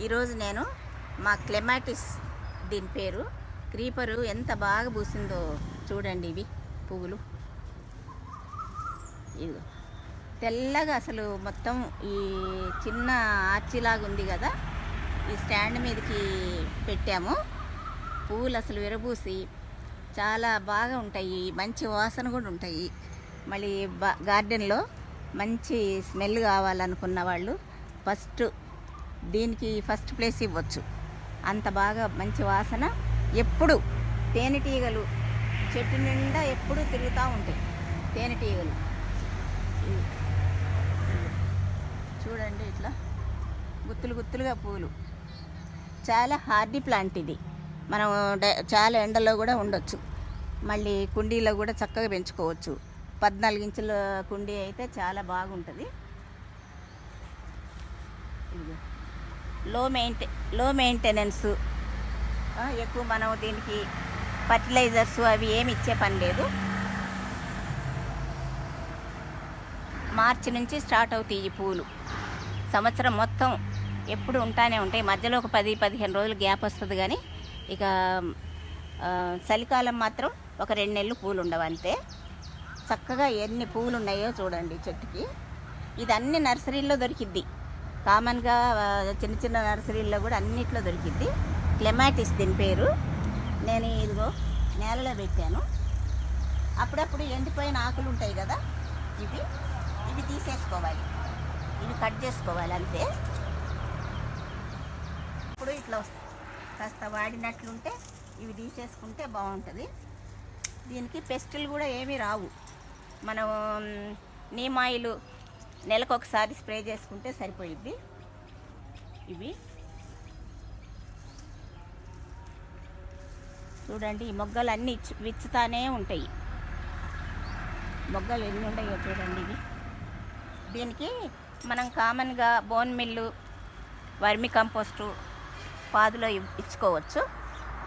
ఈరోజు నేను మా క్లెమాటిస్ దీని పేరు క్రీపరు ఎంత బాగా పూసిందో చూడండి. ఇవి పువ్వులు ఇది తెల్లగా అసలు మొత్తం ఈ చిన్న ఆర్చిలాగా ఉంది కదా, ఈ స్టాండ్ మీదకి పెట్టాము. పువ్వులు అసలు విరబూసి చాలా బాగా ఉంటాయి, మంచి వాసన కూడా ఉంటాయి. మళ్ళీ గార్డెన్లో మంచి స్మెల్ కావాలనుకున్న వాళ్ళు దీనికి ఫస్ట్ ప్లేస్ ఇవ్వచ్చు. అంత బాగా మంచి వాసన. ఎప్పుడు తేనెటీగలు చెట్టు నిండా ఎప్పుడు తిరుగుతూ ఉంటాయి తేనెటీగలు. చూడండి ఇట్లా గుత్తులు గుత్తులుగా పూలు. చాలా హార్డీ ప్లాంట్ ఇది. మనం చాలా ఎండలో కూడా ఉండొచ్చు. మళ్ళీ కుండీలో కూడా చక్కగా పెంచుకోవచ్చు. 14 ఇంచుల కుండీ అయితే చాలా బాగుంటుంది. లో మెయింటెనెన్స్, ఎక్కువ మనం దీనికి ఫర్టిలైజర్స్ అవి ఏమి ఇచ్చే పని లేదు. మార్చి నుంచి స్టార్ట్ అవుతాయి ఈ పూలు. సంవత్సరం మొత్తం ఎప్పుడు ఉంటానే ఉంటాయి. మధ్యలో ఒక 10-15 రోజులు గ్యాప్ వస్తుంది, కానీ ఇక చలికాలం మాత్రం ఒక 2 నెలలు పూలు ఉండవు అంతే. చక్కగా ఎన్ని పూలు ఉన్నాయో చూడండి చెట్టుకి. ఇది అన్ని నర్సరీల్లో దొరికిద్ది. కామన్గా చిన్న చిన్న నర్సరీల్లో కూడా అన్నిట్లో దొరికిద్ది. క్లెమాటిస్ దీని పేరు. నేను ఇదిగో నేలలో పెట్టాను. అప్పుడప్పుడు ఎండిపోయిన ఆకులు ఉంటాయి కదా, ఇవి తీసేసుకోవాలి, ఇవి కట్ చేసుకోవాలి అంతే. ఇప్పుడు ఇట్లా వస్తాయి. కాస్త వాడినట్లుంటే ఇవి తీసేసుకుంటే బాగుంటుంది. దీనికి పెస్టులు కూడా ఏమీ రావు. మనం నీమ్ ఆయిల్ నెలకొకసారి స్ప్రే చేసుకుంటే సరిపోయిద్ది. ఇవి చూడండి, ఈ మొగ్గలు అన్నీ విచ్చుతానే ఉంటాయి. మొగ్గలు ఎన్ని ఉన్నాయో చూడండి. ఇవి దీనికి మనం కామన్గా బోన్ మిల్లు, వర్మి కంపోస్టు పాదులో ఇచ్చుకోవచ్చు,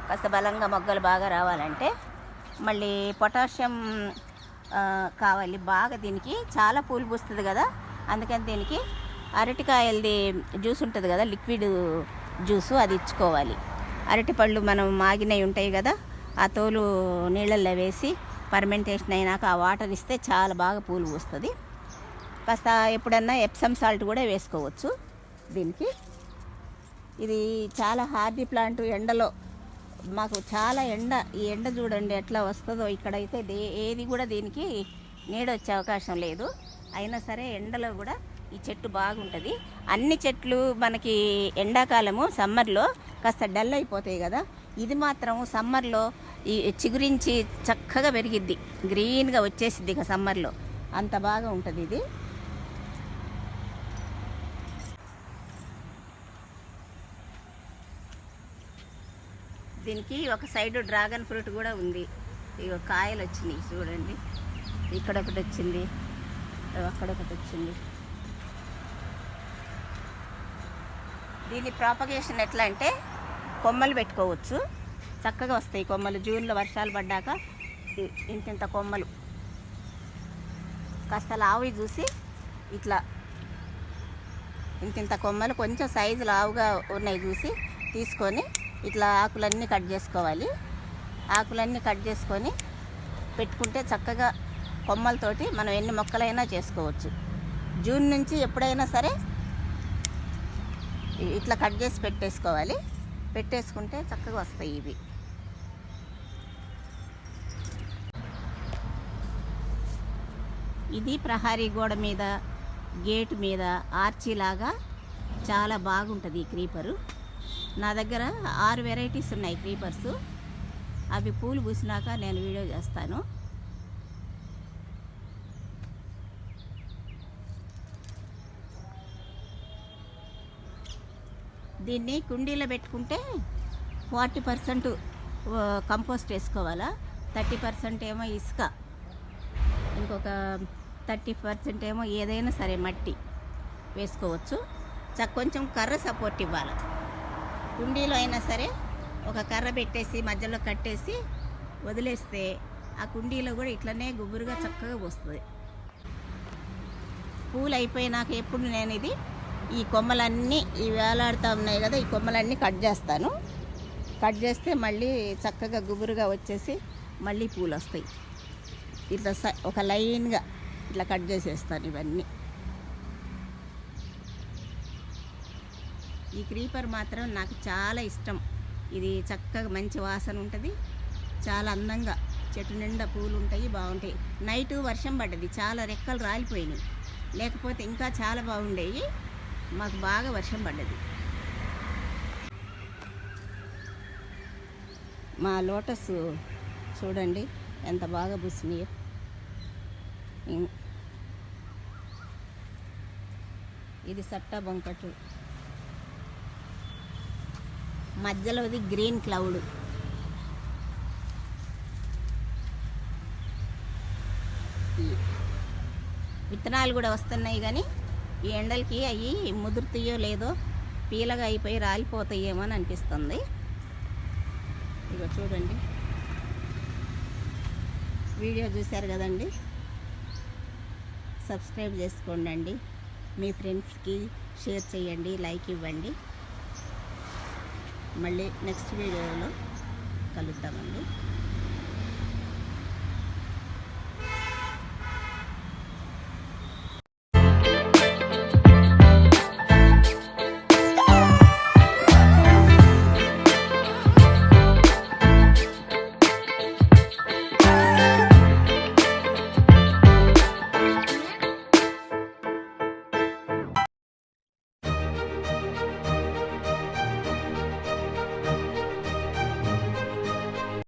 కాస్త బలంగా మొగ్గలు బాగా రావాలంటే. మళ్ళీ పొటాషియం కావాలి బాగా. దీనికి చాలా పూలు పూస్తుంది కదా, అందుకని దీనికి అరటికాయలది జ్యూస్ ఉంటుంది కదా, లిక్విడ్ జ్యూసు, అది ఇచ్చుకోవాలి. అరటిపళ్ళు మనం మాగినవి ఉంటాయి కదా, ఆ తోలు నీళ్ళల్లో వేసి ఫర్మెంటేషన్ అయినాక ఆ వాటర్ ఇస్తే చాలా బాగా పూలు పూస్తుంది. కాస్త ఎప్పుడన్నా ఎప్సమ్ సాల్ట్ కూడా వేసుకోవచ్చు దీనికి. ఇది చాలా హార్డీ ప్లాంట్. ఎండలో మాకు చాలా ఈ ఎండ చూడండి ఎట్లా వస్తుందో. ఇక్కడైతే ఏది కూడా దీనికి నీడ వచ్చే అవకాశం లేదు. అయినా సరే ఎండలో కూడా ఈ చెట్టు బాగుంటుంది. అన్ని చెట్లు మనకి ఎండాకాలము సమ్మర్లో కాస్త డల్ అయిపోతాయి కదా, ఇది మాత్రం సమ్మర్లో ఈ చిగురించి చక్కగా పెరిగిద్ది, గ్రీన్గా వచ్చేసిద్ది ఇక సమ్మర్లో. అంత బాగా ఉంటుంది ఇది. దీనికి ఒక సైడు డ్రాగన్ ఫ్రూట్ కూడా ఉంది. ఇక కాయలు వచ్చినాయి చూడండి. ఇక్కడొకటి వచ్చింది, అక్కడొకటి వచ్చింది. దీని ప్రాపగేషన్ ఎట్లా అంటే కొమ్మలు పెట్టుకోవచ్చు, చక్కగా వస్తాయి కొమ్మలు. జూన్లో వర్షాలు పడ్డాక ఇంతింత కొమ్మలు కాస్త లావువి చూసి ఇట్లా ఇంతింత కొమ్మలు కొంచెం సైజు లావుగా ఉన్నాయి చూసి తీసుకొని ఇట్లా ఆకులన్నీ కట్ చేసుకోవాలి. ఆకులన్నీ కట్ చేసుకొని పెట్టుకుంటే చక్కగా కొమ్మలతోటి మనం ఎన్ని మొక్కలైనా చేసుకోవచ్చు. జూన్ నుంచి ఎప్పుడైనా సరే ఇట్లా కట్ చేసి పెట్టేసుకుంటే చక్కగా వస్తాయి ఇవి. ఇది ప్రహారీ గోడ మీద, గేటు మీద ఆర్చీలాగా చాలా బాగుంటుంది ఈ క్రీపరు. నా దగ్గర 6 వెరైటీస్ ఉన్నాయి క్రీపర్స్. అవి పూలు పూసినాక నేను వీడియో చేస్తాను. దీన్ని కుండీలో పెట్టుకుంటే 40% కంపోస్ట్ వేసుకోవాలా, 30% ఏమో ఇసుక, ఇంకొక 30% ఏమో ఏదైనా సరే మట్టి వేసుకోవచ్చు. కొంచెం కర్ర సపోర్ట్ ఇవ్వాలి. కుండీలో అయినా సరే ఒక కర్ర పెట్టేసి మధ్యలో కట్టేసి వదిలేస్తే ఆ కుండీలో కూడా ఇట్లనే గుబురుగా చక్కగా వస్తుంది. పూలు అయిపోయినాక ఎప్పుడు నేను ఇది ఈ కొమ్మలన్నీ ఈ వేలాడుతూ ఉన్నాయి కదా, ఈ కొమ్మలన్నీ కట్ చేస్తాను. కట్ చేస్తే మళ్ళీ చక్కగా గుబురుగా వచ్చేసి మళ్ళీ పూలు వస్తాయి. ఇట్లా ఒక లైన్గా ఇట్లా కట్ చేసేస్తాను ఇవన్నీ. ఈ క్రీపర్ మాత్రం నాకు చాలా ఇష్టం. ఇది చక్కగా మంచి వాసన ఉంటుంది, చాలా అందంగా చెట్టు నిండా పూలు ఉంటాయి, బాగుంటాయి. నైటు వర్షం పడ్డది, చాలా రెక్కలు రాలిపోయినాయి, లేకపోతే ఇంకా చాలా బాగుండేవి. మాకు బాగా వర్షం పడ్డది. మా లోటస్ చూడండి ఎంత బాగా పూసినాయో. ఇది సట్టా బొంకటు, మధ్యలోది గ్రీన్ క్లౌడ్. విత్తనాలు కూడా వస్తున్నాయి, కానీ ఈ ఎండలకి అవి ముదురుతాయో లేదో, పీలగా అయిపోయి రాలిపోతాయేమో అని అనిపిస్తుంది. ఇగో చూడండి, వీడియో చూశారు కదండి, సబ్స్క్రైబ్ చేసుకోండి, మీ ఫ్రెండ్స్కి షేర్ చేయండి, లైక్ ఇవ్వండి. మళ్ళీ నెక్స్ట్ వీడియోలో కలుద్దామండి.